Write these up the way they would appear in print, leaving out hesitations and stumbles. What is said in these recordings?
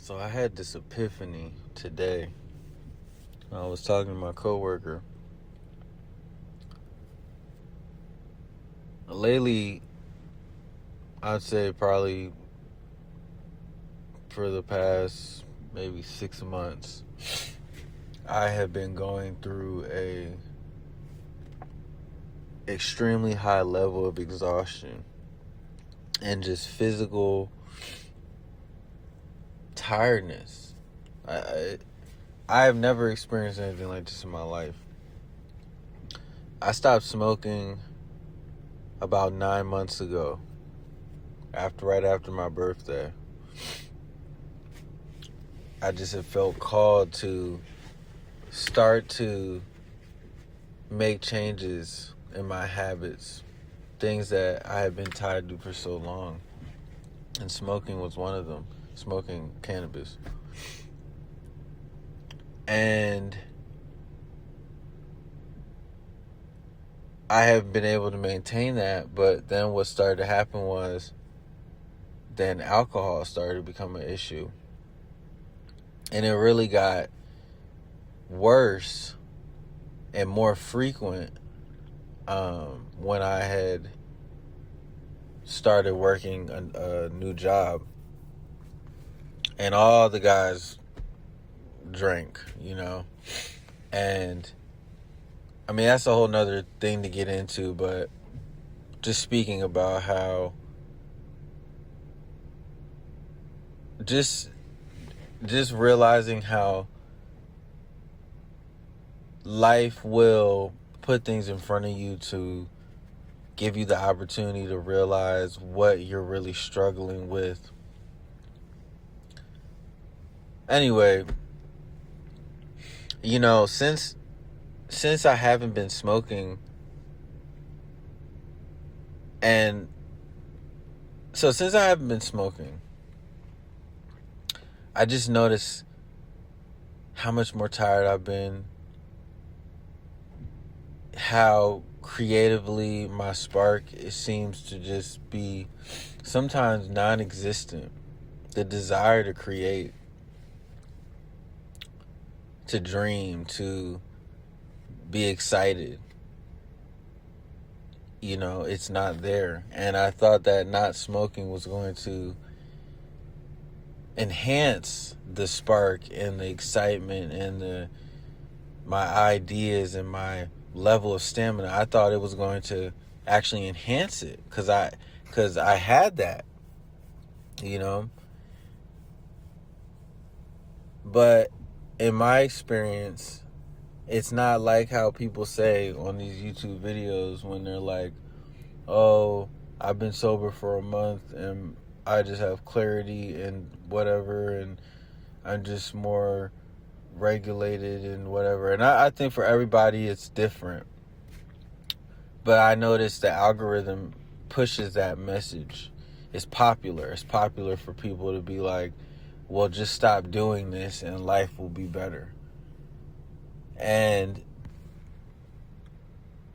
So I had this epiphany today. I was talking to my coworker. Lately, I'd say probably for the past maybe 6 months, I have been going through a extremely high level of exhaustion and just physical tiredness. I have never experienced anything like this in my life. I stopped smoking about 9 months ago, right after my birthday. I just have felt called to start to make changes in my habits, things that I had been tied to for so long. And smoking was one of them, smoking cannabis. And I have been able to maintain that, but then what started to happen was then alcohol started to become an issue. And it really got worse and more frequent when I had started working a new job. And all the guys drank, And I mean, that's a whole nother thing to get into, but just speaking about how just realizing how life will put things in front of you to give you the opportunity to realize what you're really struggling with. Anyway, since I haven't been smoking, and so since I haven't been smoking, I just noticed how much more tired I've been, how creatively my spark, it seems to just be sometimes non-existent. The desire to create, to dream, to be excited, it's not there. And I thought that not smoking was going to enhance the spark and the excitement and my ideas and my level of stamina. I thought it was going to actually enhance it because I had that, But in my experience, it's not like how people say on these YouTube videos when they're like, oh, I've been sober for a month and I just have clarity and whatever, and I'm just more regulated and whatever. And I think for everybody it's different. But I noticed the algorithm pushes that message. It's popular. It's popular for people to be like, well, just stop doing this and life will be better. And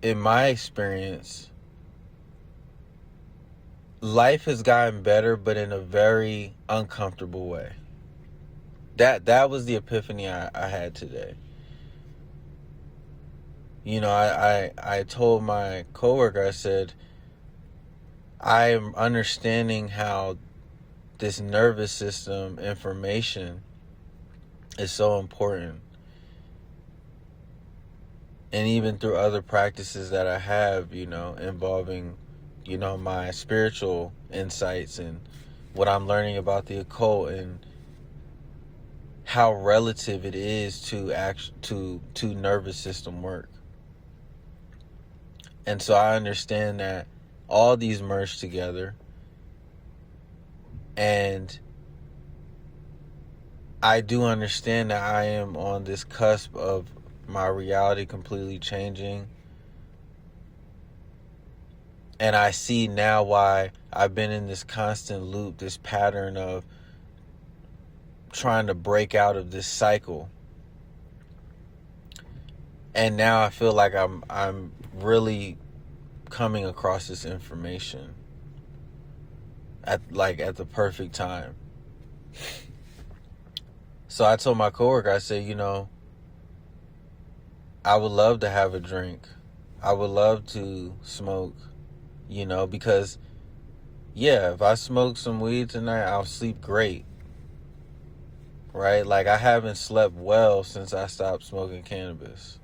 in my experience, life has gotten better, but in a very uncomfortable way. That was the epiphany I had today. I told my coworker, I said, I am understanding how this nervous system information is so important. And even through other practices that I have, involving, my spiritual insights and what I'm learning about the occult and how relative it is to nervous system work. And so I understand that all these merge together, and I do understand that I am on this cusp of my reality completely changing. And I see now why I've been in this constant loop, this pattern of trying to break out of this cycle. And now I feel like I'm really coming across this information at the perfect time. So I told my coworker, I said, I would love to have a drink. I would love to smoke, because, yeah, if I smoke some weed tonight, I'll sleep great, right? Like, I haven't slept well since I stopped smoking cannabis.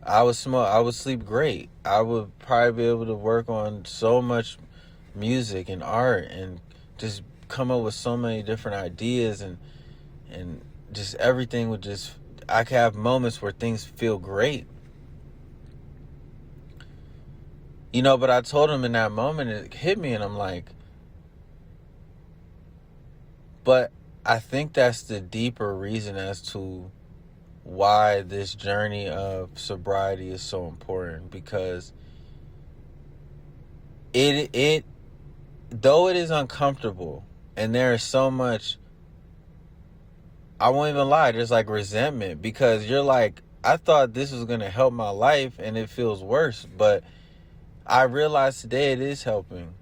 I would sleep great. I would probably be able to work on so much music and art and just come up with so many different ideas and just everything would just, I could have moments where things feel great. But I told him in that moment, it hit me, and I'm like, but I think that's the deeper reason as to why this journey of sobriety is so important, because it though it is uncomfortable and there is so much, I won't even lie, there's like resentment, because you're like, I thought this was going to help my life and it feels worse, but I realized today it is helping.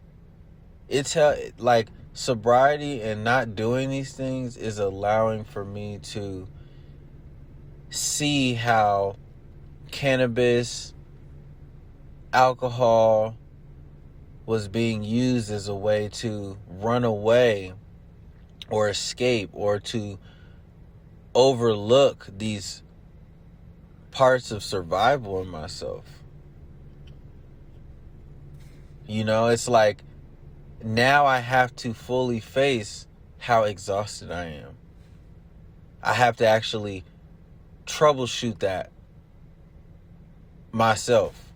It's like sobriety and not doing these things is allowing for me to see how cannabis, alcohol was being used as a way to run away or escape or to overlook these parts of survival in myself. It's like now I have to fully face how exhausted I am. I have to actually troubleshoot that myself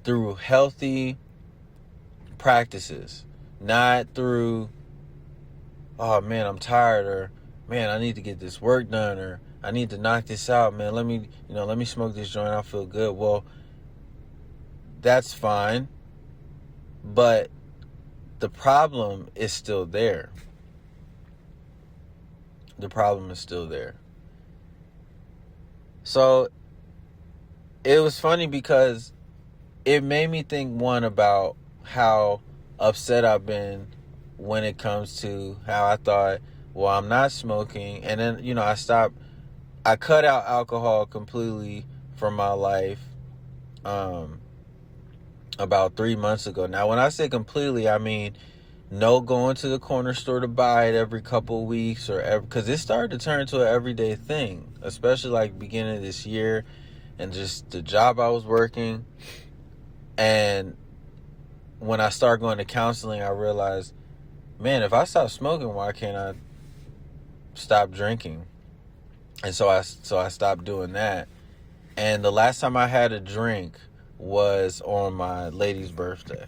through healthy practices, not through, oh man, I'm tired, or man, I need to get this work done, or I need to knock this out, man. Let me smoke this joint. I'll feel good. Well, that's fine, but the problem is still there. The problem is still there. So it was funny because it made me think, one, about how upset I've been when it comes to how I thought, well, I'm not smoking. And then, I cut out alcohol completely from my life about 3 months ago. Now, when I say completely, I mean no going to the corner store to buy it every couple of weeks or because it started to turn into an everyday thing, especially like beginning of this year and just the job I was working. And when I started going to counseling, I realized, man, if I stop smoking, why can't I stop drinking? And so I stopped doing that. And the last time I had a drink was on my lady's birthday.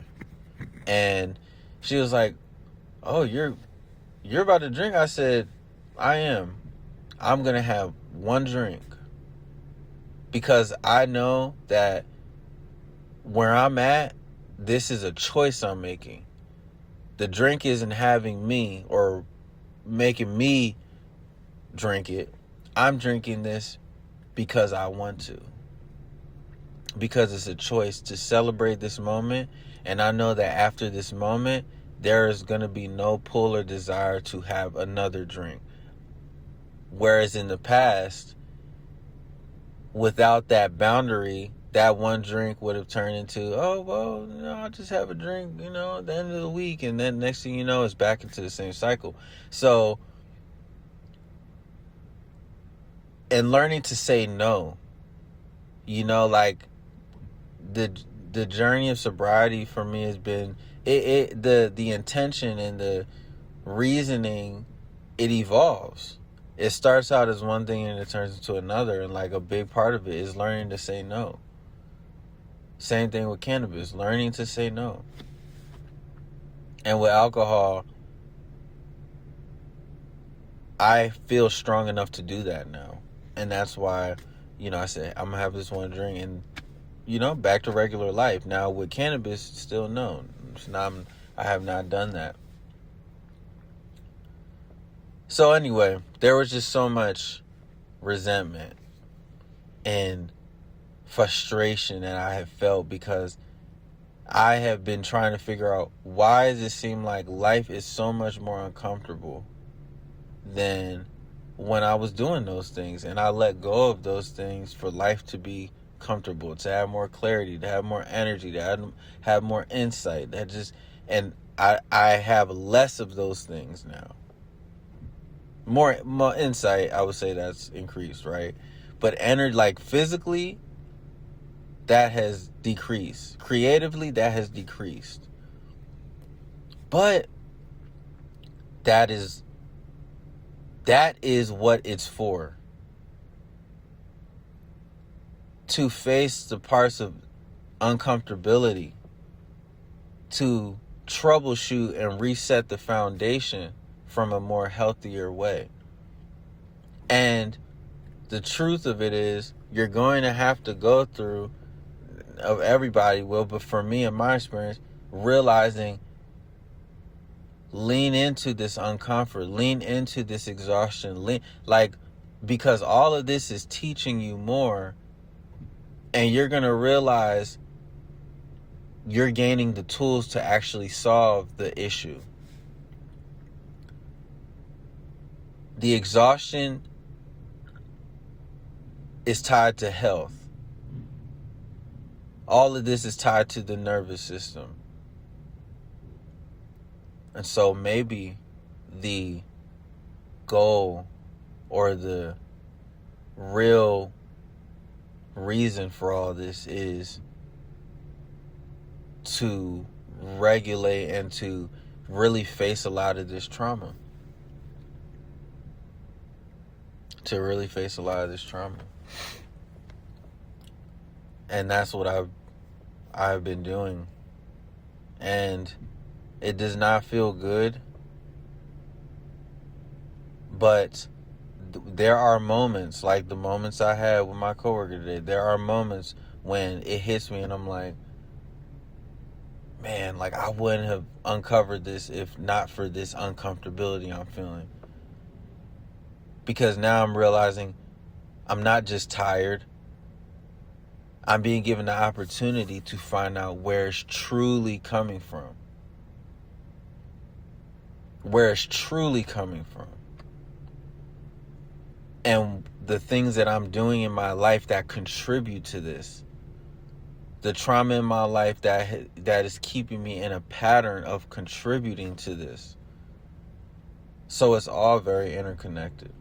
And she was like, oh, you're about to drink? I said, I am. I'm going to have one drink. Because I know that where I'm at, this is a choice I'm making. The drink isn't having me or making me drink it. I'm drinking this because I want to. Because it's a choice to celebrate this moment. And I know that after this moment, there is going to be no pull or desire to have another drink. Whereas in the past, without that boundary, that one drink would have turned into, oh, well, I'll just have a drink, at the end of the week. And then next thing you know, it's back into the same cycle. So, and learning to say no, like the journey of sobriety for me has been, the intention and the reasoning, it evolves. It starts out as one thing and it turns into another. And like a big part of it is learning to say no. Same thing with cannabis, learning to say no. And with alcohol, I feel strong enough to do that now. And that's why, I said, I'm going to have this one drink and, back to regular life. Now with cannabis, still no. I have not done that. So anyway, there was just so much resentment and frustration that I have felt because I have been trying to figure out, why does it seem like life is so much more uncomfortable than when I was doing those things. And I let go of those things for life to be comfortable, to have more clarity, to have more energy, to have more insight. And I have less of those things now. More insight, I would say that's increased, right? But energy, like physically, that has decreased. Creatively, that has decreased. But that is what it's for. To face the parts of uncomfortability, to troubleshoot and reset the foundation from a more healthier way. And the truth of it is, you're going to have to go through, of everybody will, but for me, in my experience, realizing, lean into this uncomfort, lean into this exhaustion, because all of this is teaching you more, and you're going to realize you're gaining the tools to actually solve the issue. The exhaustion is tied to health. All of this is tied to the nervous system. And so maybe the goal or the real reason for all this is to regulate and to really face a lot of this trauma. To really face a lot of this trauma. And that's what I've been doing. And it does not feel good. But there are moments, like the moments I had with my coworker today, there are moments when it hits me and I'm like, man, like I wouldn't have uncovered this if not for this uncomfortability I'm feeling. Because now I'm realizing I'm not just tired. I'm being given the opportunity to find out where it's truly coming from. Where it's truly coming from. And the things that I'm doing in my life that contribute to this. The trauma in my life that is keeping me in a pattern of contributing to this. So it's all very interconnected.